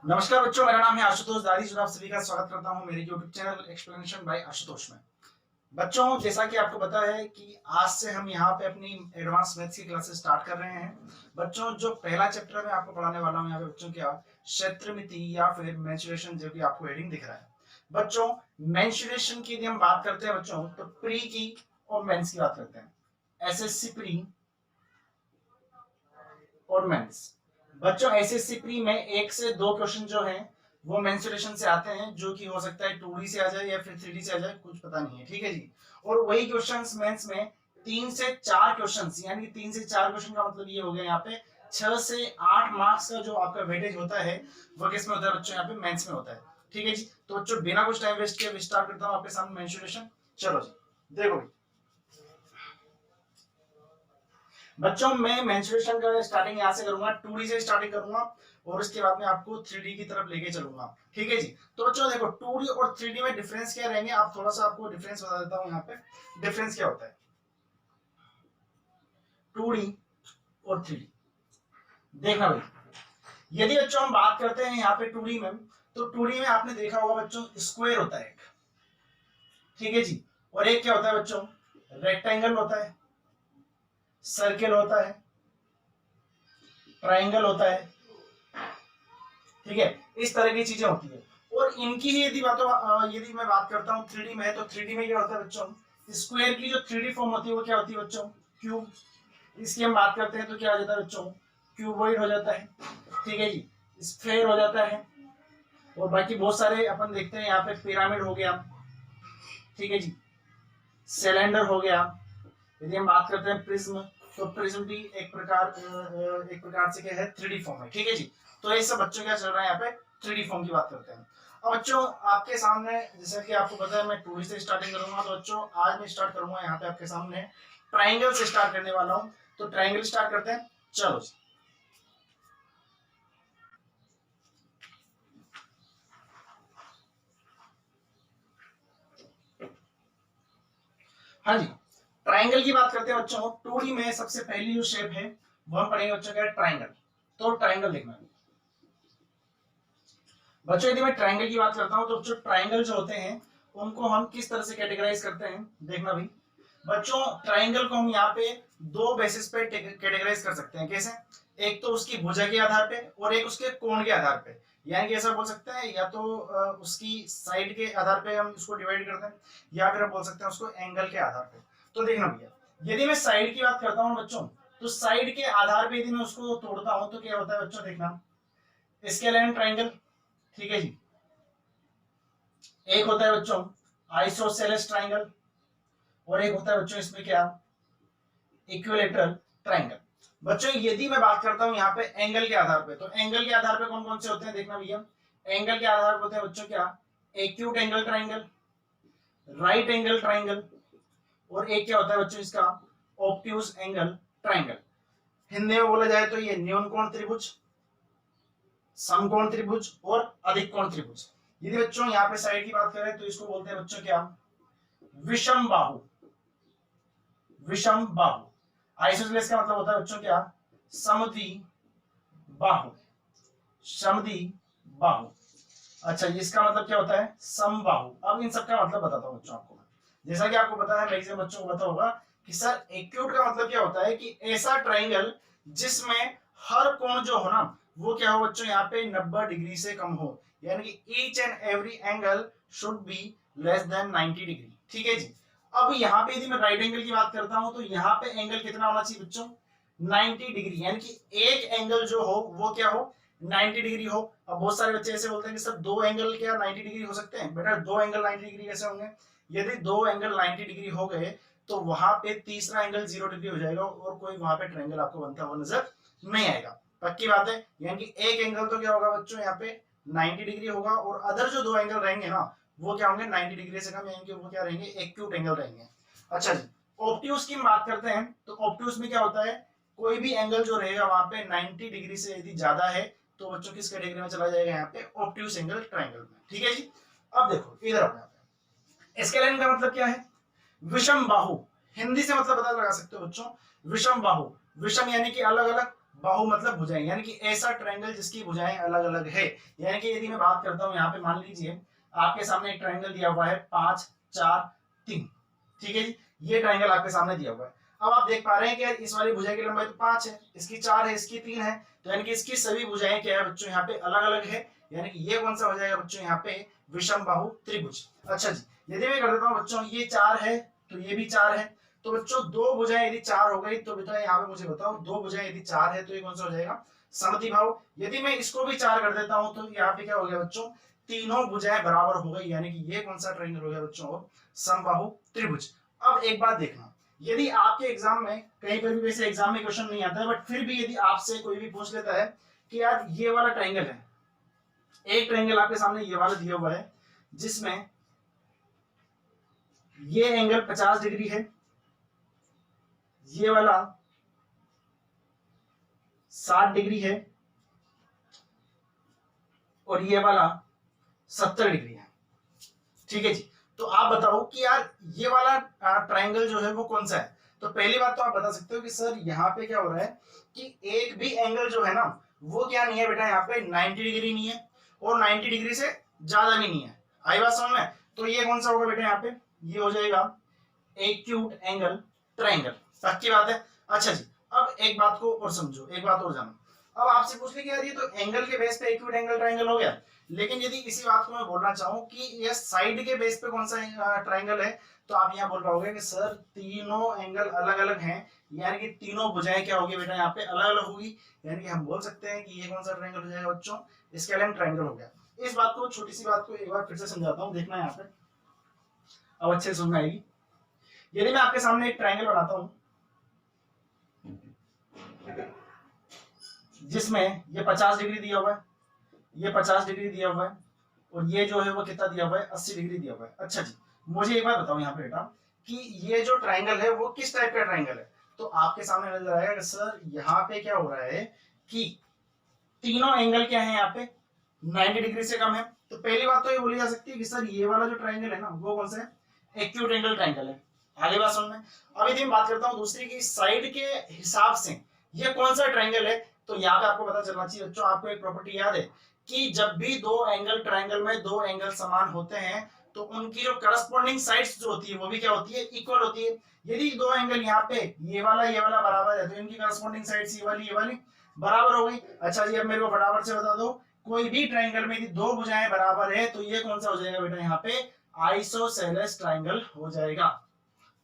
नमस्कार बच्चों, मेरा नाम है आशुतोष दादीज और आप सभी का स्वागत करता हूं मेरे YouTube channel explanation by Ashutosh में। बच्चों, जैसा कि आपको पता है कि आज से हम यहाँ पे अपनी एडवांस मैथ्स की क्लासेस स्टार्ट कर रहे हैं। बच्चों, जो पहला चैप्टर मैं आपको पढ़ाने वाला हूँ यहाँ पे बच्चों क्या क्षेत्रमिति या फिर मेंसुरेशन, जो कि आपको हेडिंग दिख रहा है। बच्चों, मेंसुरेशन की यदि हम बात करते हैं बच्चों, तो प्री की और मेंस की बात करते हैं। एसएससी प्री और मेंस। बच्चों, एसएससी प्री में 1 से 2 क्वेश्चन जो हैं वो मेंसुरेशन से आते हैं, जो कि हो सकता है 2D से आ जाए या फिर 3D से आ जाए, कुछ पता नहीं है। ठीक है जी। और वही क्वेश्चंस मेंस में 3 से 4 क्वेश्चंस, यानी कि 3 से 4 क्वेश्चन का मतलब ये हो गया यहाँ पे 6 से 8 मार्क्स का जो आपका वेटेज होता है वो किस में होता है बच्चों, यहाँ पे मेंस में होता है। ठीक है जी। तो बच्चों, बिना कुछ टाइम वेस्ट किए स्टार्ट करता हूँ आपके सामने मेंसुरेशन। चलो जी, देखो बच्चों, मैं मेंसुरेशन का स्टार्टिंग यहाँ से करूंगा, 2D से स्टार्टिंग करूंगा और उसके बाद में आपको 3D की तरफ लेके चलूंगा। ठीक है जी। तो बच्चों देखो, 2D और 3D में डिफरेंस क्या रहेंगे, आप थोड़ा सा आपको डिफरेंस बता देता हूँ। यहाँ पे डिफरेंस क्या होता है 2D और 3D, देखना भाई। यदि बच्चों हम बात करते हैं यहाँ पे 2D में, तो 2D में आपने देखा होगा बच्चों, स्क्वायर होता है एक। ठीक है जी। और एक क्या होता है बच्चों, रेक्टेंगल होता है, सर्किल होता है, ट्राइंगल होता है। ठीक है, इस तरह की चीजें होती है। और इनकी ही यदि मैं बात करता हूँ 3D में, तो 3D में क्या होता है बच्चों, स्क्वायर की जो 3D फॉर्म होती है वो क्या होती है बच्चों, क्यूब। इसकी हम बात करते हैं तो क्या हो जाता है बच्चों, क्यूबॉइड हो जाता है। ठीक है जी। स्फेयर हो जाता है। और बाकी बहुत सारे अपन देखते हैं, यहाँ पे पिरामिड हो गया। ठीक है जी। सिलेंडर हो गया। यदि हम बात करते हैं प्रिज्म, तो प्रिज्म भी एक प्रकार से क्या है, 3D फॉर्म है। ठीक है जी। तो ये सब बच्चों क्या चल रहा है यहाँ पे, 3D फॉर्म की बात करते हैं। अब बच्चों, आपके सामने जैसा कि आपको पता है मैं 2D से स्टार्टिंग करूंगा, तो बच्चों आज मैं स्टार्ट करूंगा यहाँ पे आपके सामने ट्राइंगल से स्टार्ट करने वाला हूँ। तो ट्राइंगल स्टार्ट करते हैं, चलो जी। हाँ जी, ट्राइंगल की बात करते हैं बच्चों। 2D में सबसे पहली जो शेप है वो हम पढ़ेंगे बच्चों क्या, ट्राइंगल। तो ट्राइंगल देखना बच्चों, यदि मैं ट्राइंगल की बात करता हूं, तो जो ट्राइंगल जो होते हैं उनको हम किस तरह से कैटेगराइज करते हैं, देखना भाई। बच्चों, ट्राइंगल को हम यहाँ पे 2 बेसिस पे कैटेगराइज कर सकते हैं। कैसे, एक तो उसकी भुजा के आधार पे और एक उसके कोण के आधार पे। यानी कि ऐसा बोल सकते हैं, या तो उसकी साइड के आधार पे हम उसको डिवाइड करते हैं, या फिर हम बोल सकते हैं उसको एंगल के आधार पे। तो देखना भैया, यदि मैं साइड की बात करता हूँ बच्चों, तो साइड के आधार पे यदि मैं उसको तोड़ता हूं तो क्या होता है बच्चों, देखना। Scalene triangle. ठीक है जी। एक होता है बच्चों आइसोसेलेस ट्राइंगल, और एक होता है बच्चों इसमें क्या, इक्विलेटरल ट्राइंगल। बच्चों, यदि मैं बात करता हूं यहाँ पे एंगल के आधार पे, तो एंगल के आधार पे कौन कौन से होते हैं, देखना भैया। एंगल के आधार पे होते हैं बच्चों क्या, acute angle triangle, right angle triangle, और एक क्या होता है बच्चों इसका, ऑब्ट्यूज एंगल ट्राइंगल। हिंदी में बोला जाए तो ये न्यून कोण त्रिभुज, समकोण त्रिभुज और अधिक कोण त्रिभुज। यदि बच्चों यहाँ पे साइड की बात करें तो इसको बोलते हैं बच्चों क्या, विषम बाहु। विषम बाहु। आइसोसेलेस का मतलब होता है बच्चों क्या, समद्वि बाहु। समद्वि बाहु। अच्छा, इसका मतलब क्या होता है, समबाहु। अब इन सब का मतलब बताता हूं बच्चों आपको। जैसा कि आपको पता है, मैक्सिमम बच्चों को पता होगा कि सर एक्यूट का मतलब क्या होता है, कि ऐसा ट्राइंगल जिसमें हर कोण जो हो ना वो क्या हो बच्चों, यहाँ पे 90 डिग्री से कम हो। यानी कि each and every angle should be less than 90 degree. ठीक है जी। अब यहाँ पे यदि मैं राइट एंगल की बात करता हूं, तो यहाँ पे एंगल कितना होना चाहिए बच्चों, 90 डिग्री। यानी कि एक एंगल जो हो वो क्या हो, 90 डिग्री हो। अब बहुत सारे बच्चे ऐसे बोलते हैं कि सर 2 एंगल क्या 90 डिग्री हो सकते हैं। बेटा, 2 एंगल 90 डिग्री कैसे होंगे, यदि 2 एंगल 90 डिग्री हो गए तो वहां पे तीसरा एंगल 0 डिग्री हो जाएगा और कोई वहां पे ट्रायंगल आपको बनता हुआ नजर नहीं आएगा। पक्की बात है। यानी कि एक एंगल तो क्या होगा बच्चों, यहाँ पे 90 डिग्री होगा, और अदर जो 2 एंगल रहेंगे ना वो क्या होंगे, 90 डिग्री से कम, यानी कि वो क्या रहेंगे, एक्यूट एंगल रहेंगे। अच्छा जी, ऑब्ट्यूज की बात करते हैं, तो ऑब्ट्यूज में क्या होता है, कोई भी एंगल जो रहेगा वहां पे 90 डिग्री से यदि ज्यादा है तो बच्चों किस कैटेगरी में चला जाएगा, यहाँ पे ऑब्ट्यूज एंगल ट्रायंगल में। ठीक है जी। अब देखो इधर अपने स्केलेन का मतलब क्या है, विषम बाहु। हिंदी से मतलब पता लगा सकते हो बच्चों, विषम बाहु। विषम यानी कि अलग अलग, बाहु मतलब भुजाएं, यानी कि ऐसा ट्रायंगल जिसकी भुजाएं अलग अलग है। यानी कि यदि मैं बात करता हूं यहाँ पे, मान लीजिए आपके सामने एक ट्रायंगल दिया हुआ है 5 4 3, ठीक है जी, ये ट्रायंगल आपके सामने दिया हुआ है। अब आप देख पा रहे हैं कि यार इस वाली भुजा की लंबाई तो 5 है, इसकी 4 है, इसकी 3 है, तो यानी कि इसकी सभी भुजाएं क्या है बच्चों यहाँ पे अलग अलग है। यानी कि ये कौन सा हो जाएगा बच्चों यहाँ पे विषम बाहु त्रिभुज। अच्छा जी, यदि मैं कर देता हूँ बच्चों ये 4 है तो ये भी 4 है, तो बच्चों दो भुजाएं यदि 4 हो गई तो बेटा यहाँ पे मुझे बताओ दो भुजाएं यदि 4 है तो ये कौन सा हो जाएगा समद्विबाहु। यदि मैं इसको भी 4 कर देता हूं तो यहाँ पे क्या हो गया बच्चों तीनों भुजाएं बराबर हो गई, यानी कि ये कौन सा ट्रायंगल हो गया बच्चों समबाहु त्रिभुज। अब एक बात देखना, यदि आपके एग्जाम में कहीं पर भी वैसे एग्जाम में क्वेश्चन नहीं आता है, बट फिर भी यदि आपसे कोई भी पूछ लेता है कि यार ये वाला ट्रायंगल है, एक ट्रायंगल आपके सामने ये वाला दिया हुआ है जिसमें ये एंगल 50 डिग्री है, ये वाला 60 डिग्री है और ये वाला 70 डिग्री है, ठीक है जी। तो आप बताओ कि यार ये वाला ट्रायंगल जो है वो कौन सा है। तो पहली बात तो आप बता सकते हो कि सर यहाँ पे क्या हो रहा है कि एक भी एंगल जो है ना वो क्या नहीं है बेटा यहाँ पे 90 डिग्री नहीं है और 90 डिग्री से ज्यादा भी नहीं है। आई बात समझ में। तो ये कौन सा होगा बेटा यहाँ पे, ये हो जाएगा एक्यूट एंगल ट्रायंगल। पक्की बात है। अच्छा जी, अब एक बात को और समझो, एक बात और जानो। अब आपसे पूछ ले कि यार ये तो एंगल के बेस पे एक्यूट एंगल ट्रायंगल हो गया, लेकिन यदि इसी बात को मैं बोलना चाहूं कि ये साइड के बेस पे कौन सा ट्रायंगल है, तो आप यहाँ बोल पाओगे कि सर तीनों एंगल अलग अलग हैं, यानी कि तीनों भुजाएं क्या होगी बेटा यहाँ पे अलग अलग होगी। यानी कि हम बोल सकते हैं कि ये कौन सा ट्रायंगल हो जाएगा बच्चों, स्केलेन ट्रायंगल हो गया। इस बात को, छोटी सी बात को एक बार फिर से समझाता हूँ, देखना यहाँ पे अब अच्छे से समझ में आएगी। यदि मैं आपके सामने एक ट्रायंगल बनाता हूं जिसमें ये 50 डिग्री दिया हुआ है, ये 50 डिग्री दिया हुआ है और ये जो है वो कितना दिया हुआ है 80 डिग्री दिया हुआ है। अच्छा जी, मुझे एक बात बताओ यहाँ पे बेटा कि ये जो ट्रायंगल है वो किस टाइप का ट्रायंगल है। तो आपके सामने नजर आएगा कि सर यहाँ पे क्या हो रहा है कि तीनों एंगल क्या है यहाँ पे 90 डिग्री से कम है। तो पहली बात तो ये बोली जा सकती है कि सर ये वाला जो ट्रायंगल है ना वो कौन सा है, एक्यूट एंगल ट्रायंगल है। आगे बात समझ में। अब यदि मैं बात करता हूँ दूसरी की साइड के हिसाब से ये कौन सा ट्रायंगल है, तो यहाँ पे आपको पता चलना चाहिए बच्चों, आपको एक प्रॉपर्टी याद है कि जब भी दो एंगल ट्रायंगल में दो एंगल समान होते हैं तो उनकी जो करस्पॉन्डिंग साइड्स जो होती है वो भी क्या होती है इक्वल होती है। यदि दो एंगल यहाँ पे ये वाला बराबर है तो इनकी करस्पॉन्डिंग साइड्स ये वाली बराबर हो गई। अच्छा जी, अब मेरे को फटाफट से बता दो कोई भी ट्रायंगल में यदि दो भुजाएं बराबर है तो ये कौन सा हो जाएगा बेटा यहाँ पे आइसोसेलेस ट्रायंगल हो जाएगा।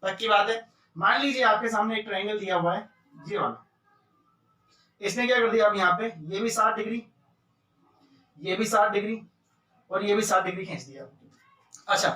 पक्की बात है। मान लीजिए आपके सामने एक ट्रायंगल दिया हुआ है ये वाला, इसने क्या कर दिया अब यहाँ पे ये भी 60 डिग्री, ये भी 60 डिग्री और ये भी 60 डिग्री खींच दिया। अच्छा,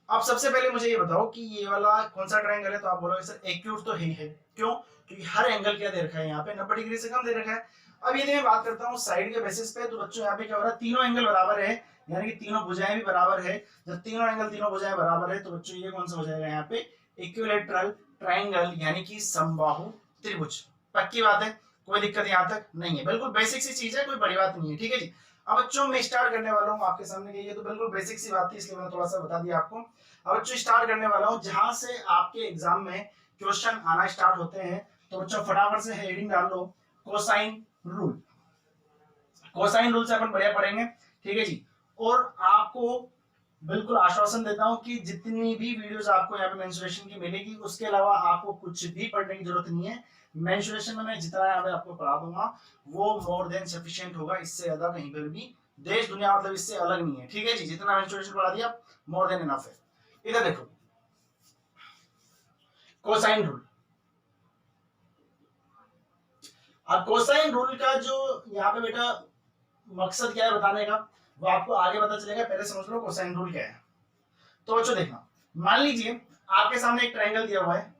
अब सबसे पहले मुझे ये बताओ कि ये वाला कौन सा ट्रायंगल है। तो आप बोलोगे सर एक्यूट तो ही है, क्यों, क्योंकि हर एंगल क्या दे रखा है यहाँ पे 90 डिग्री से कम दे रखा है। अब यदि मैं बात करता हूँ साइड के बेसिस पे, तो बच्चों यहाँ पे क्या हो रहा है तीनों एंगल बराबर है, यानी कि तीनों भुजाएं भी बराबर है। जब तीनों एंगल तीनों भुजाएं बराबर है तो बच्चों ये कौन सा हो जाएगा यहाँ पे इक्विलैटरल ट्रायंगल, यानी कि समबाहु त्रिभुज। पक्की बात है, कोई दिक्कत यहाँ तक नहीं है, बिल्कुल बेसिक सी चीज है, कोई बड़ी बात नहीं है। ठीक है जी। अब बच्चों मैं स्टार्ट करने वाला हूँ आपके सामने, ये तो बिल्कुल बेसिक सी बात थी इसलिए मैंने थोड़ा सा बता दिया आपको। अब बच्चों स्टार्ट करने वाला हूँ जहां से आपके एग्जाम में क्वेश्चन आना स्टार्ट होते हैं। तो बच्चों फटाफट से हेडिंग डाल लो कोसाइन रूल। कोसाइन रूल से अपन बढ़िया पढ़ेंगे, ठीक है जी। और आपको बिल्कुल आश्वासन देता हूं कि जितनी भी वीडियोस आपको यहाँ पे मेंसुरेशन की मिलेगी उसके अलावा आपको कुछ भी पढ़ने की जरूरत नहीं है। मेंसुरेशन में मैं जितना यहाँ पे आपको पढ़ा दूंगा वो मोर देन सफिशिएंट होगा, इससे ज्यादा कहीं पर भी देश दुनिया मतलब इससे अलग नहीं है। ठीक है जी, जितना मेंसुरेशन पढ़ा दिया मोर देन इनफ है। इधर देखो कोसाइन रूल। अब कोसाइन रूल का जो यहाँ पे बेटा मकसद क्या है बताने का वो आपको आगे पता चलेगा, पहले समझ लो कोसाइन रूल क्या है। तो बच्चों देखना, मान लीजिए आपके सामने एक ट्रायंगल दिया हुआ है,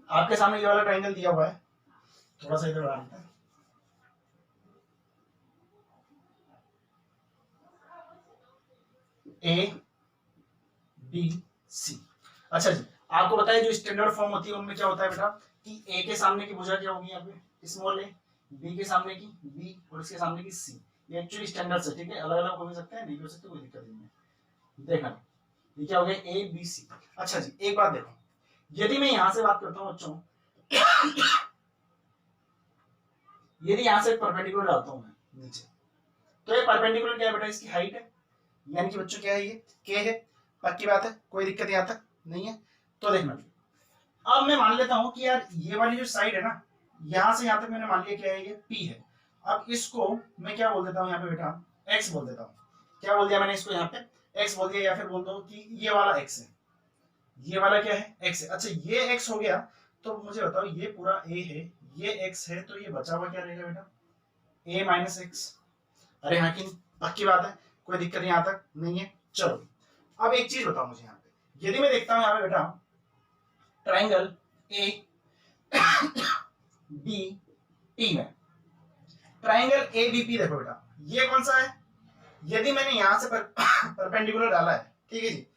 आपके सामने ये वाला ट्रायंगल दिया हुआ है, थोड़ा सा इधर बढ़ा लेते हैं। A B C. अच्छा जी, आपको पता है जो स्टैंडर्ड फॉर्म होती है उनमें क्या होता है बेटा कि ए के सामने की भुजा क्या होगी यहाँ पे स्मॉल ए, बी के सामने की बी और इसके सामने की सी। ये एक्चुअली स्टैंडर्ड है, ठीक है, अलग अलग हो भी सकते हैं, नहीं हो सकते, कोई दिक्कत नहीं है। देखना ये क्या हो गया ए बी सी। अच्छा जी, एक बात देखो, यदि मैं यहां से बात करता हूं बच्चों, यदि यहां से परपेंडिकुलर डालता हूं मैं नीचे, तो ये परपेंडिकुलर क्या है बेटा, इसकी हाइट है, यानी कि बच्चों क्या है, ये के है। पक्की बात है, कोई दिक्कत यहाँ तक नहीं है। तो देखना, अब मैं मान लेता हूं कि यार ये वाली जो साइड है ना, यहां से यहां तक मैंने मान लिया क्या है, ये पी है। अब इसको मैं क्या बोल देता हूं यहाँ पे बेटा, एक्स बोल देता हूं। क्या बोल दिया मैंने इसको, यहाँ पे एक्स बोल दिया, या फिर बोल दो कि ये वाला एक्स है, ये वाला क्या है, एक्स है। अच्छा ये एक्स हो गया, तो मुझे बताओ ये पूरा ए है, ये एक्स है, तो ये बचा हुआ क्या रहेगा बेटा, ए माइनस एक्स। अरे हाँ कि पक्की बात है, कोई दिक्कत यहाँ तक नहीं है। चलो अब एक चीज बताओ मुझे, यहाँ पे यदि मैं देखता हूँ यहाँ पे बेटा ट्राइंगल ए बी टी में, ट्राइंगल ए बी पी देखो बेटा, ये कौन सा है, यदि मैंने यहां से परपेंडिकुलर डाला है, ठीक है जी,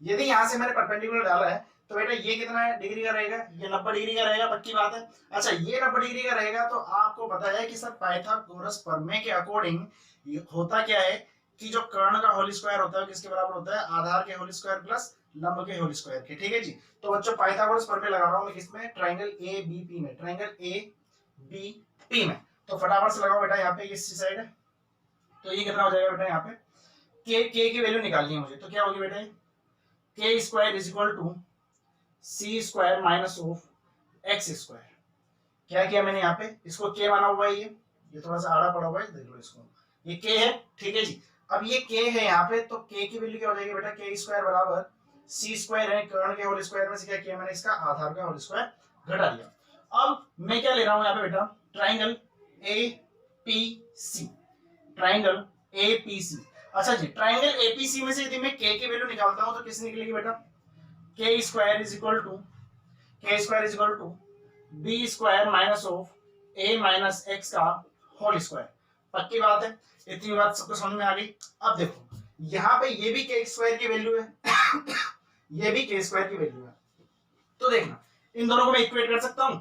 यदि यहां से मैंने परपेंडिकुलर डाला है, तो बेटा ये कितना है डिग्री का रहेगा, ये 90 डिग्री का रहेगा, पक्की बात है। अच्छा ये 90 डिग्री का रहेगा, तो आपको पता है कि सर पाइथागोरस प्रमेय के अकॉर्डिंग होता क्या है कि जो कर्ण का होल स्क्वायर होता है किसके बराबर होता है, आधार के होल स्क्वायर प्लस लंब के होल स्क्वायर के, ठीक है जी। तो बच्चों पाइथागोरस प्रमेय लगा रहा हूं मैं किसमें, ट्राइंगल ए बी पी में, ट्राइंगल ए बी पी में। तो फटाफट से लगाओ बेटा, यहाँ पे इस साइड है, तो ये कितना हो जाएगा बेटा, यहाँ पे के की वैल्यू निकालनी है मुझे, तो क्या होगी बेटा, K square is equal to C square minus of x square. क्या किया मैंने यहाँ पे, इसको के माना हुआ है, ये थोड़ा सा आड़ा पड़ा हुआ है, देख लो इसको, ये के है, ठीक है जी। अब ये के है यहाँ पे, तो के की वैल्यू क्या हो जाएगी बेटा, के स्क्वायर बराबर सी स्क्वायर है, कर्ण के होल स्क्वायर में से क्या किया मैंने, इसका आधार का होल स्क्वायर घटा दिया। अब मैं क्या ले रहा हूँ यहाँ पे बेटा, triangle A P C, triangle A P C. अच्छा जी, ट्राइंगल एपीसी में से यदि मैं के की वैल्यू निकालता हूं तो किस निकलेगी बेटा, K square is equal to B square minus of A minus X का होल स्क्वायर। पक्की बात है, इतनी बात सबको समझ में आ गई। अब देखो यहाँ पे ये भी के स्क्वायर की वैल्यू है ये भी के स्क्वायर की वैल्यू है, तो देखना इन दोनों को मैं इक्वेट कर सकता हूं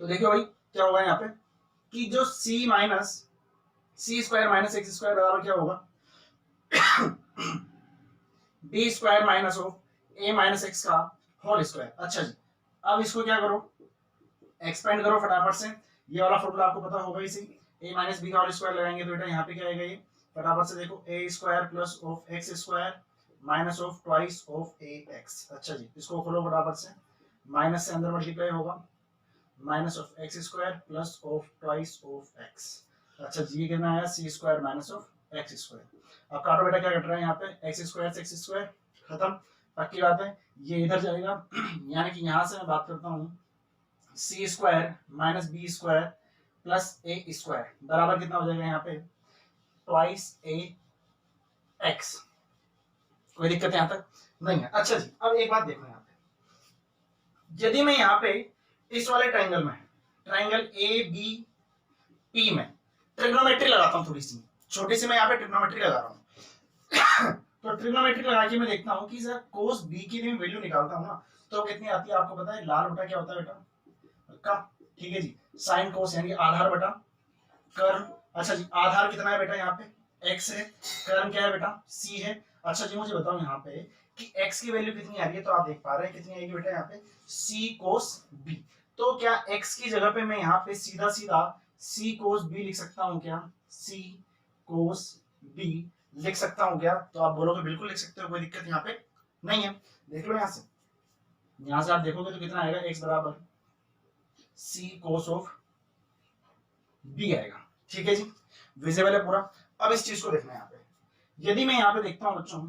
तो देखियो भाई क्या होगा यहाँ पे कि जो C minus C square minus X square बराबर क्या होगा, B square minus of A minus X का होल स्क्वायर। अच्छा जी, अब इसको क्या करो, एक्सपेंड करो फटाफट से, ये वाला फॉर्मूला आपको पता होगा इसी, ए माइनस बी का होल स्क्वायर लगाएंगे तो बेटा यहाँ पे क्या आएगा, ये फटाफट से देखो, a square plus of x square minus of twice of a x. अच्छा जी, इसको खोलो फटाफट से, माइनस से अंदर मल्टीप्लाई होगा, minus of x square plus of twice of x. अच्छा जी, ये कितना आया, c square minus of x square. अब काटो बेटा, क्या कट रहा है यहाँ पे, एक्स स्क्वायर से एक्स स्क्वायर खत्म, पक्की बात है, ये इधर जाएगा यानी कि यहाँ से मैं बात करता हूँ c square minus b square plus a square बराबर कितना हो जाएगा यहाँ पे, ट्वाइस ए एक्स। कोई दिक्कत यहाँ तक नहीं है। अच्छा जी, अब एक बात देखो यहाँ पे, यदि मैं यहाँ पे इस वाले ट्राइंगल में, ट्राइंगल ए बी पी में ट्रिग्नोमेट्री लगाता हूँ, थोड़ी सी छोटी सी मैं यहाँ पे ट्रिग्नोमेट्री लगा रहा हूँ तो ट्रिग्नोमेट्री लगा के मैं देखता हूँ कि सर कोस बी की भी वैल्यू निकालता हूँ ना, तो कितनी आती है आपको पता है, लाल बटा क्या होता है बेटा का, ठीक है जी, साइन कोस यानी आधार बटा कर्न। अच्छा जी, आधार कितना है बेटा, यहाँ पे एक्स है, कर्न क्या है बेटा सी है। अच्छा जी, मुझे बताओ यहाँ पे कि x की वैल्यू कितनी आ रही है, तो आप देख पा रहे हैं कितनी आएगी बेटा यहाँ पे, c cos b। तो क्या x की जगह पे मैं यहाँ पे सीधा सीधा c cos b लिख सकता हूँ क्या, c cos b लिख सकता हूँ क्या, तो आप बोलोगे बिल्कुल लिख सकते हो, कोई दिक्कत यहाँ पे नहीं है। देख लो यहाँ से आप देखोगे तो कितना आएगा, x बराबर c cos ऑफ b आएगा, ठीक है जी, विजिबल है पूरा। अब इस चीज को देखना है यहाँ पे, यदि मैं यहाँ पे देखता हूँ बच्चों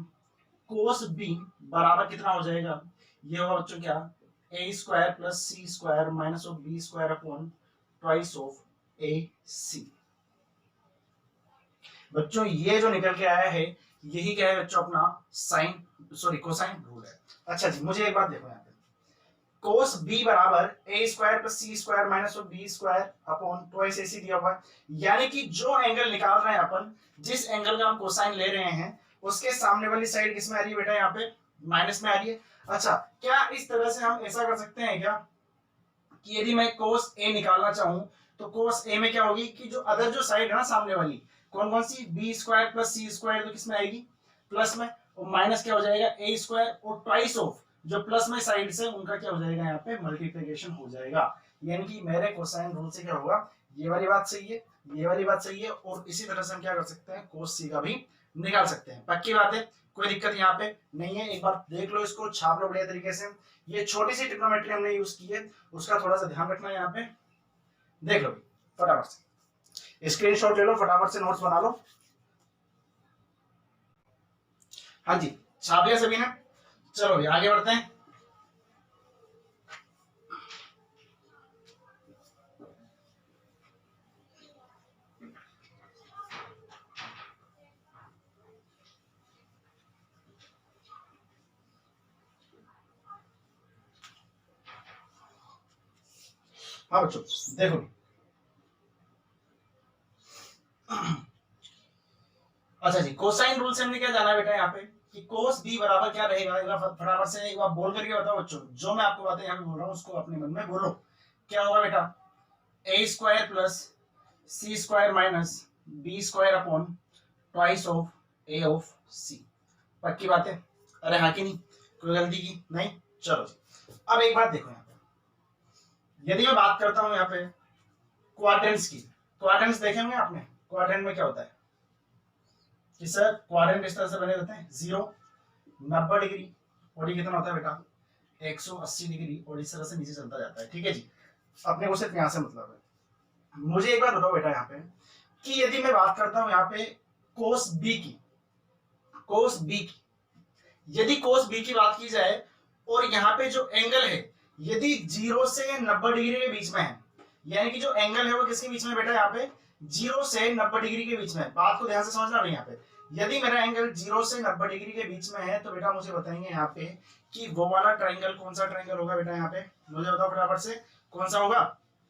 कोस बी बराबर कितना हो जाएगा, ये होगा बच्चों क्या, a square plus C square minus of B square upon twice of a c. बच्चों ये जो निकल के आया है यही क्या है बच्चों, अपना साइन कोसाइन रूल है। अच्छा जी, मुझे एक बात देखो यहाँ पे, कोस बी बराबर a square plus C square minus of B square upon twice a c दिया हुआ है, यानी कि जो एंगल निकाल रहे हैं अपन, जिस एंगल का हम कोसाइन ले रहे हैं उसके सामने वाली साइड किसमें आ रही है बेटा, यहाँ पे माइनस में आ रही है। अच्छा, क्या इस तरह से हम ऐसा कर सकते हैं क्या कि यदि मैं कोस ए निकालना चाहूं तो कोस ए में क्या होगी कि जो अदर जो साइड है ना सामने वाली, कौन कौन सी, बी स्क्वायर प्लस सी स्क्वायर, तो किसमें आएगी, प्लस में। और माइनस क्या हो जाएगा ए स्क्वायर, और ट्वाइस ऑफ जो प्लस में साइड से उनका क्या हो जाएगा यहाँ पे मल्टीप्लिकेशन हो जाएगा। यानी कि मेरे कोसाइन रूल से क्या होगा, ये वाली बात सही है, ये वाली बात सही है, और इसी तरह से हम क्या कर सकते हैं कोस सी का भी निकाल सकते हैं। पक्की बात है, कोई दिक्कत यहाँ पे नहीं है। एक बार देख लो, इसको छाप लो बढ़िया तरीके से। ये छोटी सी ट्रिग्नोमेट्री हमने यूज की है, उसका थोड़ा सा ध्यान रखना है यहाँ पे। देख लो फटाफट से स्क्रीनशॉट ले लो, फटाफट से नोट्स बना लो। हाँ जी, छाप लिया सभी ने? चलो भी आगे बढ़ते हैं। हाँ बच्चों देखो, अच्छा जी, कोसाइन रूल से हमने क्या जाना है बेटा यहाँ पे कि कोस बी बराबर क्या रहेगा, फटाफट से एक बार बोल करके बताओ बच्चों। जो मैं आपको बातें यहाँ पे बोल रहा हूँ उसको अपने मन में बोलो। क्या होगा बेटा, a square plus C square minus b square upon twice of a of c. पक्की बात है? अरे हाँ कि नहीं, कोई गलती की नहीं? चलो जी, अब एक बात देखो यहाँ पे, यदि मैं बात करता हूँ यहाँ पे क्वाड्रेंट्स की, क्वाड्रेंट्स देखे होंगे आपने। क्वाड्रेंट में क्या होता है कि सर क्वाड्रेंट इस तरह से बने रहते हैं, 0, 90 डिग्री, और ये कितना होता है बेटा 180 डिग्री, और इस तरह से नीचे चलता जाता है। ठीक है जी, अपने को सिर्फ यहाँ से मतलब है। मुझे एक बात बताओ बेटा यहाँ पे कि यदि मैं बात करता हूँ यहाँ पे कोस बी की, कोस बी की, यदि कोस बी की बात की जाए और यहाँ पे जो एंगल है यदि 0 से 90 डिग्री के बीच में है, यानी कि जो एंगल है वो किसके बीच में बेटा यहाँ पे 0 से 90 डिग्री के बीच में। बात को ध्यान से समझना भाई, यहाँ पे यदि मेरा एंगल 0 से 90 डिग्री के बीच में है तो बेटा मुझे बताएंगे यहाँ पे कि वो वाला ट्राइंगल कौन सा ट्राइंगल होगा बेटा यहाँ पे, मुझे बताओ फटाफट से कौन सा होगा।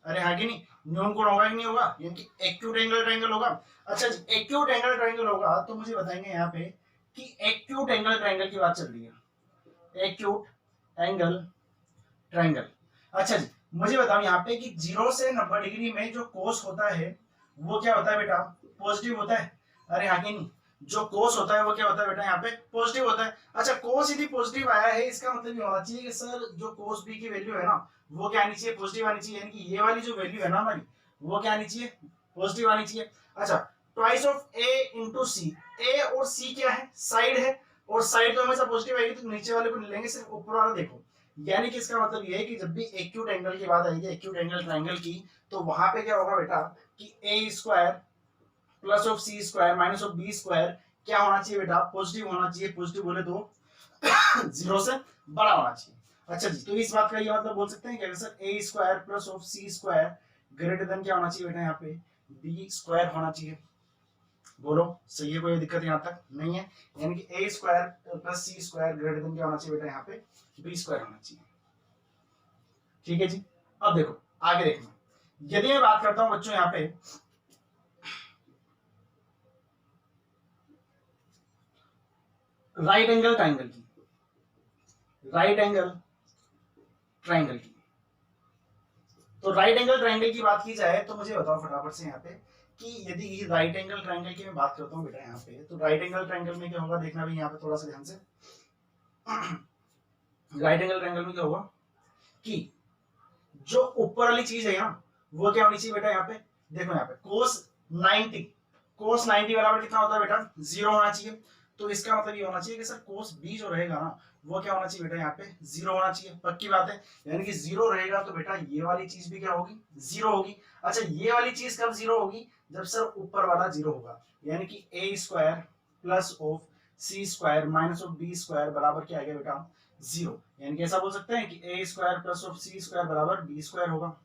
अरे हाँ कि नहीं, न्यून कोण होगा कि नहीं होगा, यानी कि एक्यूट एंगल ट्राइंगल होगा। अच्छा जी, एक्यूट एंगल ट्राइंगल होगा तो मुझे बताएंगे यहाँ पे कि एक्यूट एंगल ट्राइंगल की बात चल रही है, एक्यूट एंगल ट्राइंगल। अच्छा जी, मुझे बताओ यहाँ पे कि 0 से 90 डिग्री में जो कोस होता है वो क्या होता है बेटा, पॉजिटिव होता है। अरे हाँ कि नहीं, जो कोस होता है वो क्या होता है बेटा यहाँ पे पॉजिटिव होता है। अच्छा, कोस यदि पॉजिटिव आया है इसका मतलब ये होना चाहिए कि सर जो कोस बी की वैल्यू है ना वो क्या आनी चाहिए, पॉजिटिव आनी चाहिए, यानी कि ये वाली जो वैल्यू है ना हमारी वो क्या आनी चाहिए, पॉजिटिव आनी चाहिए। अच्छा, ट्वाइस ऑफ ए इंटू सी, ए और सी क्या है, साइड है, और साइड तो हमेशा पॉजिटिव आएगी तो नीचे वाले को नहीं लेंगे, सिर्फ ऊपर वाला देखो। यानी कि इसका मतलब ये है कि जब भी एक्यूट एंगल की बात आएगी, एक्यूट एंगल ट्राइंगल की, तो वहां पे क्या होगा बेटा कि a square plus of C square minus of B square क्या होना चाहिए बेटा, पॉजिटिव होना चाहिए। पॉजिटिव बोले तो 0 से बड़ा होना चाहिए। अच्छा जी, तो इस बात का ये मतलब बोल सकते हैं कि sir A square plus of C square greater than क्या होना चाहिए बेटा यहाँ पे बी स्क्वायर होना चाहिए। बोलो सही है, कोई दिक्कत यहाँ तक नहीं है, यानी कि a square plus C square greater than क्या होना चाहिए बेटा यहाँ पे बी स्क्वायर होना चाहिए। ठीक है जी, अब देखो आगे देखना, यदि मैं बात करता हूं बच्चों यहाँ पे राइट एंगल ट्राइंगल की, राइट एंगल ट्राइंगल की, तो राइट एंगल ट्राइंगल की बात की जाए तो मुझे बताओ फटाफट से यहाँ पे कि यदि राइट एंगल ट्राइंगल की मैं बात करता हूँ बेटा यहाँ पे, तो राइट एंगल ट्राइंगल में क्या होगा देखना भी यहाँ पे थोड़ा सा ध्यान से। राइट एंगल ट्राइंगल में क्या होगा कि जो ऊपर वाली चीज है यहाँ वो क्या होनी चाहिए बेटा यहाँ पे, देखो यहाँ पे कोस 90, कोस 90 बराबर कितना होता है बेटा 0 होना चाहिए। तो इसका मतलब ये होना चाहिए कि सर कोस बी जो रहेगा ना वो क्या होना चाहिए बेटा यहाँ पे 0 होना चाहिए। पक्की बात है, यानी कि 0 रहेगा तो बेटा ये वाली चीज भी क्या होगी 0 होगी। अच्छा, ये वाली चीज कब 0 होगी, जब सर ऊपर वाला 0 होगा, यानी कि a square plus of C square minus of B square बराबर क्या आ गया बेटा 0। यानी कि ऐसा बोल सकते हैं कि a square plus of C square बराबर बी स्क्वायर होगा।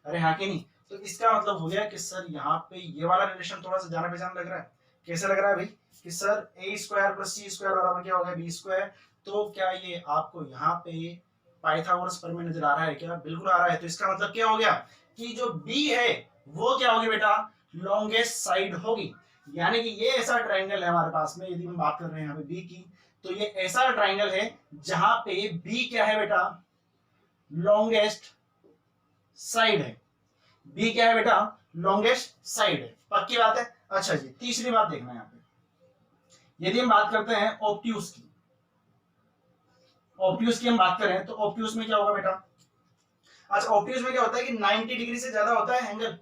अरे हाँ कि नहीं, तो इसका मतलब हो गया कि सर यहाँ पे ये वाला रिलेशन थोड़ा सा जाना पहचान लग रहा है। कैसे लग रहा है भाई कि sir A square plus C square बराबर क्या होगा बी स्क्वायर। तो क्या ये आपको यहाँ पे पाइथागोरस प्रमेय नजर आ रहा है क्या, बिल्कुल आ रहा है। तो इसका मतलब क्या हो गया कि जो बी है वो क्या होगी बेटा लॉन्गेस्ट साइड होगी। यानी कि ये ऐसा ट्राइंगल है हमारे पास में, यदि हम बात कर रहे हैं यहाँ पे बी की, तो ये ऐसा ट्राइंगल है जहां पे बी क्या है बेटा लॉन्गेस्ट साइड है। बी क्या है बेटा लॉन्गेस्ट साइड है। पक्की बात है। अच्छा जी, तीसरी बात देखना यहाँ पे, यदि हम बात करते हैं ऑब्ट्यूज की, ऑब्ट्यूज की हम बात करें तो ऑब्ट्यूज में क्या होगा बेटा, अच्छा ऑब्ट्यूज में क्या होता है कि 90 डिग्री से ज्यादा होता है एंगल,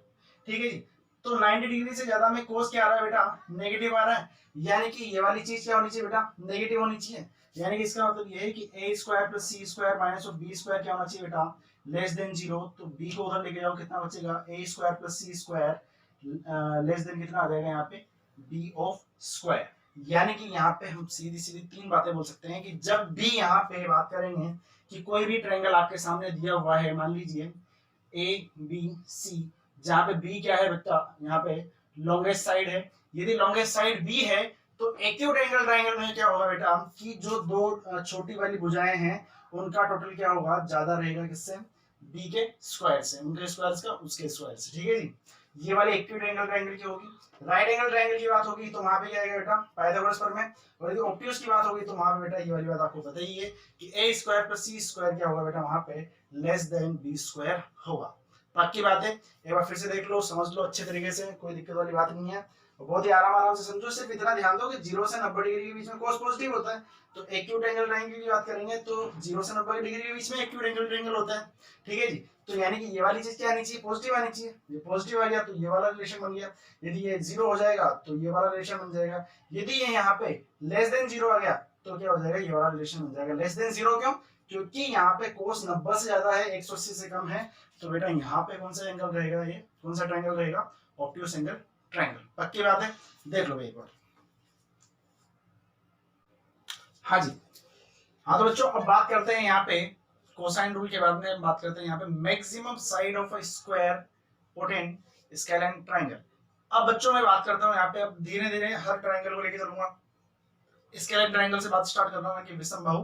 ठीक है जी। तो 90 डिग्री से ज्यादा में कोस क्या आ रहा है बेटा, नेगेटिव आ रहा है, यानी कि ये वाली चीज क्या होनी चाहिए बेटा, नेगेटिव होनी चाहिए। यानी कि इसका मतलब ये है कि a square plus C square minus of B square क्या होना चाहिए बेटा, लेस देन जीरो। तो b को उधर लेके जाओ, कितना बचेगा, a square plus C square less than कितना आ जाएगा यहाँ पे, b ऑफ स्क्वायर। यानी कि यहाँ पे हम सीधी सीधी तीन बातें बोल सकते हैं कि जब भी यहाँ पे बात करेंगे कि कोई भी ट्रायंगल आपके सामने दिया हुआ है, मान लीजिए ए बी सी, जहां पे बी क्या है बेटा, यहाँ पे लॉन्गेस्ट साइड है, यदि लॉन्गेस्ट साइड बी है तो एक्यूट एंगल ट्रायंगल में क्या होगा बेटा कि जो दो छोटी वाली भुजाएं हैं उनका टोटल क्या होगा, ज्यादा रहेगा किससे, बी के स्क्वायर से, उनके स्क्वायर का उसके स्क्वायर से, ठीक है जी। ये वाली एक्यूट एंगल ट्रायंगल की होगी। राइट एंगल ट्रायंगल की बात होगी तो वहां पे क्या आएगा बेटा, पाइथागोरस प्रमेय। और यदि ऑब्ट्यूज की बात होगी तो वहां पे बेटा ये वाली बात आपको पता ही है कि a square plus C square क्या होगा बेटा, वहां पे लेस देन बी स्क्वायर होगा। बाकी बातें एक बार फिर से देख लो, समझ लो अच्छे तरीके से, कोई दिक्कत वाली बात नहीं है, बहुत ही आराम से समझो। सिर्फ इतना ध्यान दो कि 0 से 90 डिग्री के बीच में कोस पॉजिटिव होता है, तो एक्यूट एंगल ट्रायंगल की बात करेंगे तो 0 से 90 डिग्री के बीच में एक्यूट एंगल ट्रायंगल होता है, ठीक है जी। तो यानी कि ये वाली चीज क्या आनी चाहिए, पॉजिटिव आनी चाहिए। ये पॉजिटिव आ गया तो ये वाला रिलेशन बन गया, यदि ये 0 हो जाएगा तो ये वाला रिलेशन बन जाएगा, यदि ये यहाँ पे लेस देन 0 आ गया तो क्या हो जाएगा, ये वाला रिलेशन बन जाएगा। लेस देन 0 क्यों, क्योंकि यहाँ पे कोस 90 से ज्यादा है, 180 से कम है, तो बेटा यहाँ पे कौन सा एंगल रहेगा, ये कौन सा ट्रायंगल रहेगा, ऑब्ट्यूज एंगल ट्रायंगल। पक्की बात है, देख लो भाई एक बार। हाँ जी, हाँ तो बच्चों अब बात करते हैं यहाँ पे कोसाइन रूल के बारे में, बात करते हैं यहाँ पे maximum side of a square put in scalene triangle. अब बच्चों मैं बात करता हूँ यहाँ पे, अब धीरे धीरे हर ट्रायंगल को लेके चलूंगा। स्केलेन ट्रायंगल से बात स्टार्ट कर रहा हूँ कि विषमबाहु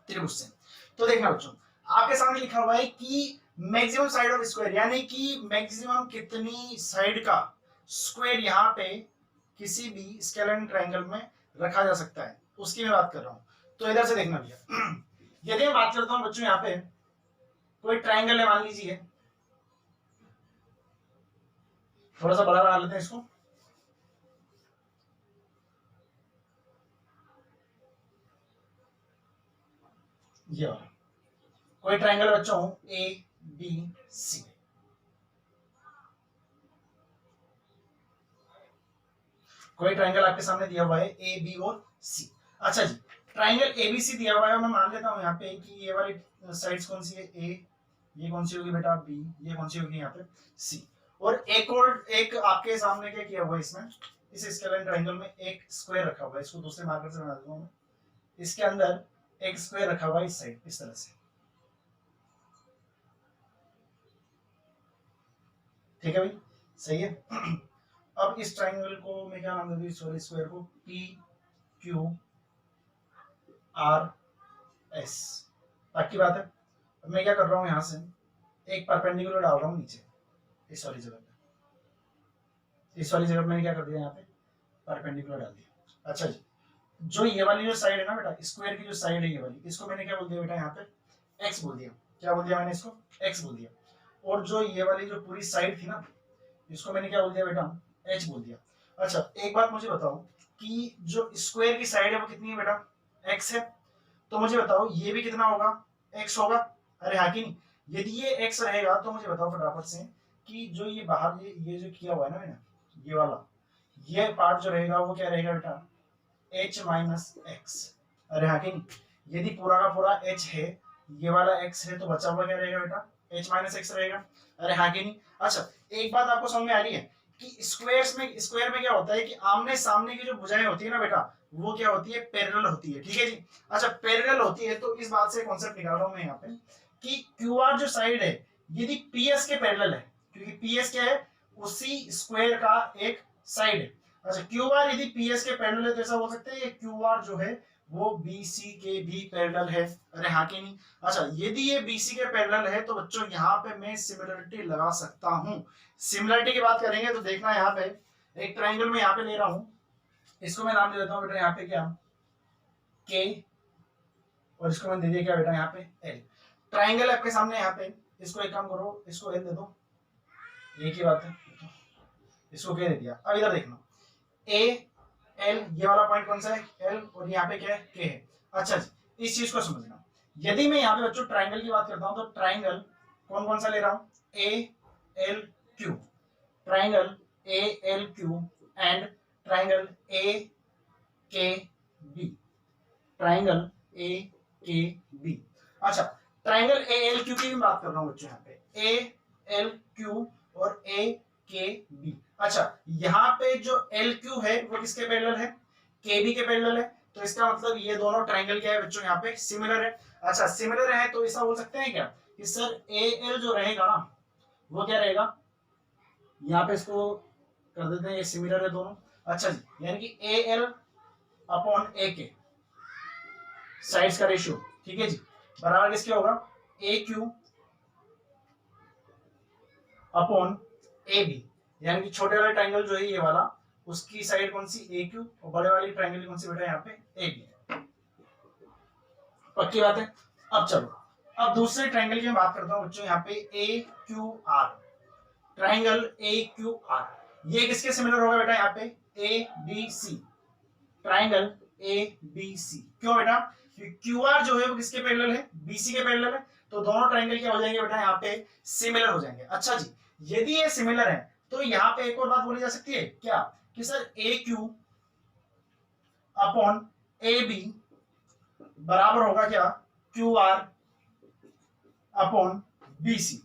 त्रिभुज से। तो देखना बच्चों, आपके सामने लिखा हुआ है कि मैक्सिमम साइड ऑफ स्क्वायर, यानी कि मैक्सिमम कितनी साइड का स्क्वायर यहाँ पे किसी भी स्केलेन ट्रायंगल में रखा जा सकता है, उसकी मैं बात कर रहा हूँ। तो इधर से देखना भैया, यदि मैं बात करता हूँ बच्चों यहाँ पे कोई ट्रायंगल है, मान लीजिए थोड़ा सा बड़ा बना लेते हैं इसको, ये वाला कोई ट्रायंगल बच्चों ए बी सी, कोई ट्रायंगल आपके सामने दिया हुआ है ए बी और सी। अच्छा जी, ट्रायंगल एबीसी दिया हुआ है, मैं मान लेता हूँ यहाँ पे कि ये वाली साइड्स कौन सी है, ए, ये कौन सी होगी बेटा बी, ये कौन सी होगी यहाँ पे सी। और एक आपके सामने क्या किया हुआ है, इसमें इस स्केलेन ट्रायंगल में एक स्क्वायर रखा हुआ है, इसको दूसरे मार्कर से बना देता हूँ, इसके अंदर एक स्क्वायर रखा हुआ है इस साइड, इस तरह से, ठीक है भाई, सही है। अब इस ट्रायंगल को मैं क्या नाम दे दूँ, सॉरी स्क्वायर को पी क्यू आर एस। बाकी बात है, अब मैं क्या कर रहा हूँ, यहाँ से एक परपेंडिकुलर डाल रहा हूँ नीचे इस वाली जगह पे, इस वाली जगह मैंने क्या कर दिया, यहाँ पे परपेंडिकुलर डाल दिया। अच्छा जी, जो ये वाली जो साइड है ना बेटा, स्क्वायर की जो साइड है ये वाली, इसको मैंने क्या बोल दिया बेटा, यहाँ पे एक्स बोल दिया। क्या बोल दिया मैंने, इसको एक्स बोल दिया। और जो ये वाली जो पूरी साइड थी ना, इसको मैंने क्या बोल दिया बेटा, एच बोल दिया। अच्छा एक बात मुझे बताओ कि जो स्क्वायर की साइड है वो कितनी है बेटा, एक्स है, तो मुझे बताओ ये भी कितना होगा, एक्स होगा, अरे हाँ कि नहीं। यदि ये एक्स रहेगा तो मुझे बताओ फटाफट से कि जो ये बाहर ये जो किया हुआ है ना मैंने, ये वाला ये पार्ट जो रहेगा वो क्या रहेगा बेटा, एच माइनस एक्स, अरे हाँ कि नहीं। यदि पूरा का पूरा एच है, ये वाला एक्स है, तो बचा हुआ क्या रहेगा बेटा, एच माइनस एक्स रहेगा, अरे हाँ कि नहीं। अच्छा एक बात आपको समझ में आ रही है कि स्क्वायर में क्या होता है कि आमने सामने की जो भुजाएं होती है ना बेटा, वो क्या होती है, पैरेलल होती है, ठीक है जी। अच्छा पैरेलल होती है तो इस बात से कॉन्सेप्ट निकाल रहा हूं मैं यहाँ पे कि क्यू आर जो साइड है यदि पी एस के पैरेलल है, क्योंकि पी एस क्या है, उसी स्क्वायर का एक साइड है। अच्छा क्यू आर यदि पी एस के पैरेलल है तो ऐसा बोल सकते हैं क्यू आर जो है वो BC के भी पैरेलल है, अरे हाँ कि नहीं। अच्छा यदि ये BC के पैरेलल है तो बच्चों यहाँ पे मैं सिमिलरिटी लगा सकता हूँ। सिमिलरिटी की बात करेंगे तो देखना यहाँ पे एक ट्रायंगल में यहाँ पे ले रहा हूँ, इसको मैं नाम दे देता हूँ बेटा यहाँ पे क्या K, और इसको मैंने दे दिया क्या बेटा यहाँ पे L। ट्रायंगल आपके सामने यहाँ पे, इसको एक काम करो, इसको L दे दो, एक ही बात है, इसको K दे दिया। अब इधर देखना A L, ये वाला पॉइंट कौन सा है L, और यहाँ पे क्या है K है। अच्छा जी इस चीज को समझना। यदि मैं यहाँ पे बच्चों ट्राइंगल की बात करता हूँ तो ट्राइंगल कौन कौन सा ले रहा हूँ, A L Q, triangle A L Q and triangle A के बी, ट्राइंगल ए के बी। अच्छा, ट्राइंगल ए एल क्यू की भी बात कर रहा हूँ बच्चों यहाँ पे, ए एल क्यू और ए के बी। अच्छा, यहाँ पे जो एल क्यू है वो किसके पैरेलल है, के बी के पैरेलल है, तो इसका मतलब ये दोनों ट्राइंगल क्या है बच्चों यहाँ पे सिमिलर है। अच्छा, सिमिलर है तो ऐसा बोल सकते हैं क्या कि सर ए एल जो रहेगा ना वो क्या रहेगा, यहाँ पे इसको कर देते हैं, ये सिमिलर है दोनों। अच्छा जी, यानी कि ए एल अपॉन ए के साइड्स का रेशियो, ठीक है जी, बराबर किसके होगा, ए क्यू अपॉन ए बी, यानी कि छोटे वाला ट्राइंगल जो है ये वाला, उसकी साइड कौन सी, ए क्यू, और बड़े वाली ट्राइंगल कौन सी बेटा यहाँ पे ए बी। पक्की बात है। अब चलो, अब दूसरे ट्राइंगल की मैं बात करता हूँ बच्चों, यहाँ पे A Q R, triangle A Q R, ये किसके सिमिलर होगा बेटा, यहाँ पे A B C, triangle A B C. क्यों बेटा, क्यू आर जो है वो किसके पैरेलल है, बीसी के पैरेलल है, तो दोनों ट्राइंगल क्या हो जाएंगे बेटा यहाँ पे सिमिलर हो जाएंगे। अच्छा जी, यदि ये सिमिलर है तो यहाँ पे एक और बात बोली जा सकती है क्या, कि sir A Q upon A B बराबर होगा क्या, Q R upon B C.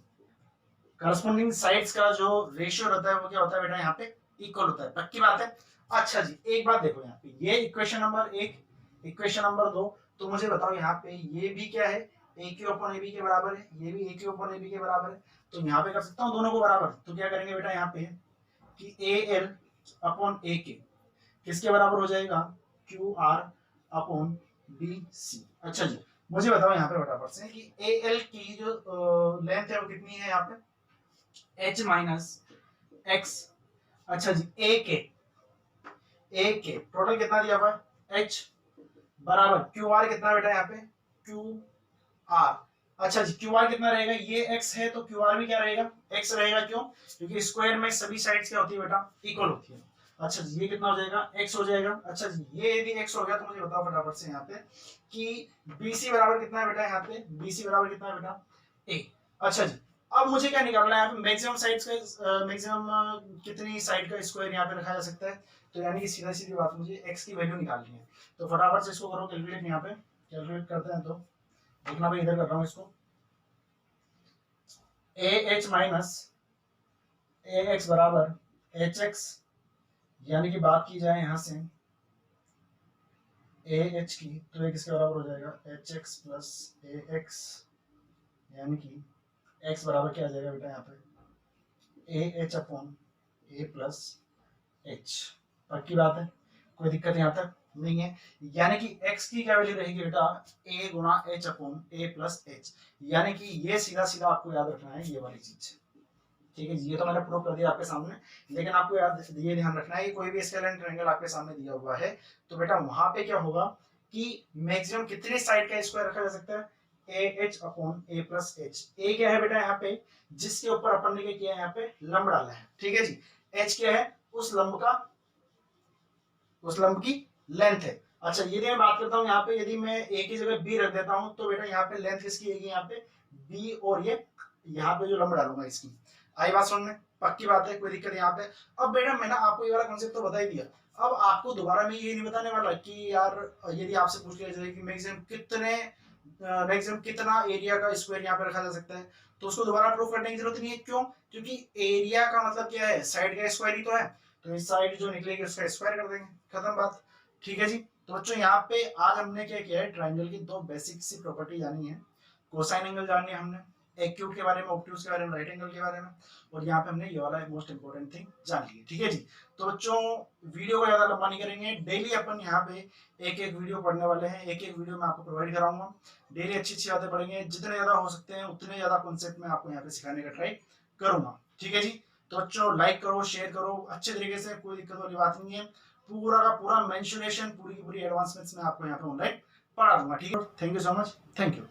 Corresponding sides का जो रेशियो रहता है वो क्या होता है बेटा यहाँ पे इक्वल होता है। पक्की बात है। अच्छा जी, एक बात देखो यहाँ पे, ये इक्वेशन नंबर 1, इक्वेशन नंबर 2, तो मुझे बताओ यहाँ पे ये भी क्या है, ए क्यू अपॉन ए बी के बराबर है, ये भी ए क्यू अपॉन ए बी के बराबर है, तो यहाँ पे कर सकता हूँ दोनों को बराबर। तो क्या करेंगे बेटा यहाँ पे कि ए एल अपॉन ए के किसके बराबर हो जाएगा, Q R upon B C. अच्छा जी, मुझे बताओ यहाँ पे फटाफट से कि ए एल की जो लेंथ है वो कितनी है यहाँ पे, h माइनस एक्स। अच्छा जी, ए के टोटल कितना दिया हुआ है h बराबर क्यू आर कितना बेटा यहाँ पे, क्यू आर। अच्छा जी, क्यू आर कितना रहेगा, ये x है तो क्यू आर भी क्या रहेगा, x रहेगा। क्यों, क्योंकि स्क्वायर में सभी साइड्स क्या होती है बेटा, इक्वल होती है। अच्छा जी, ये कितना हो जाएगा, x हो जाएगा। अच्छा जी, ये यदि x हो गया तो मुझे बताओ फटाफट से यहाँ पे कि BC बराबर कितना है बेटा, यहाँ पे BC बराबर कितना है बेटा, a। अच्छा जी, अब मुझे क्या निकालना है यहाँ पे, मैक्सिमम साइड्स का मैक्सिमम कितनी साइड का स्क्वायर यहाँ पे रखा जा सकता है, तो यानी कि सीधा सीधी बात मुझे x की वैल्यू निकालनी है। तो फटाफट से इसको करो कैलकुलेट, यहाँ पे कैलकुलेट करते हैं। तो देखना भाई, इधर कर रहा हूँ इसको, A H minus A x बराबर एच एक्स, यानी कि बात की जाए यहाँ से ए एच की, तो ये किसके बराबर हो जाएगा, एच एक्स प्लस ए एक्स, यानी कि एक्स बराबर क्या आ जाएगा बेटा यहाँ पे ए h upon a plus H. पक्की बात है, कोई दिक्कत यहाँ तक नहीं है। यानी कि x की क्या वैल्यू रहेगी बेटा, a Guna H upon a plus H, यानी कि ये सीधा सीधा आपको याद रखना है ये वाली चीज। ठीक है जी, ये तो मैंने प्रूव कर दिया आपके सामने, लेकिन आपको याद ये ध्यान रखना है कि कोई भी स्केलेन ट्रायंगल आपके सामने दिया हुआ है तो बेटा वहां पे क्या होगा कि मैक्सिमम कितने साइड का स्क्वायर रखा जा सकता है, a h upon a plus h. A क्या है बेटा यहाँ पे, जिसके ऊपर अपन ने क्या किया है यहाँ पे लंब डाला है। ठीक है जी, एच क्या है, उस लंब की लेंथ है। अच्छा, यदि मैं बात करता हूँ यहाँ पे, यदि मैं ए की जगह बी रख देता हूँ तो बेटा यहाँ पे लेंथ किसकी आएगी, यहाँ पे बी, और ये यहाँ पे जो लंब डालूंगा इसकी। आई बात समझ में, पक्की बात है, कोई दिक्कत यहाँ पे। अब बेटा मैंने आपको ये वाला कॉन्सेप्ट तो बता ही दिया, अब आपको दोबारा मैं ये नहीं बताने वाला कि यार यदि आपसे पूछ लिया जाए कि मैक्सिमम कितना एरिया का स्क्वायर यहाँ पे रखा जा सकता है, तो उसको दोबारा प्रूफ करने की जरूरत नहीं है। क्यों, क्योंकि एरिया का मतलब क्या है, साइड का स्क्वायर ही तो है, तो इस साइड जो निकलेगी उसका स्क्वायर कर देंगे, खत्म बात। ठीक है जी, तो बच्चों यहाँ पे आज हमने क्या किया है, ट्राइंगल की दो बेसिक सी प्रॉपर्टी जानी है, कोसाइन एंगल जाननी है हमने, एक्यूट के बारे में, ऑब्ट्यूज के बारे में, राइट एंगल के बारे में, और यहाँ पे हमने ये वाला मोस्ट इंपोर्टेंट थिंग जान ली है। ठीक है जी, तो बच्चों वीडियो को ज्यादा लंबा नहीं करेंगे, डेली अपन यहाँ पे एक एक वीडियो पढ़ने वाले हैं, एक एक वीडियो में आपको प्रोवाइड कराऊंगा, डेली अच्छी अच्छी बातें पढ़ेंगे, जितने ज्यादा हो सकते हैं उतने ज्यादा कॉन्सेप्ट में आपको यहाँ पे सिखाने का ट्राई करूंगा। ठीक है जी, तो बच्चों लाइक करो, शेयर करो अच्छे तरीके से, कोई दिक्कत वाली बात नहीं है, पूरा का पूरा मेंशुरेशन, पूरी की पूरी एडवांसमेंट्स में आपको यहाँ पे ऑनलाइन पढ़ा दूंगा। ठीक है, thank you so much, thank you.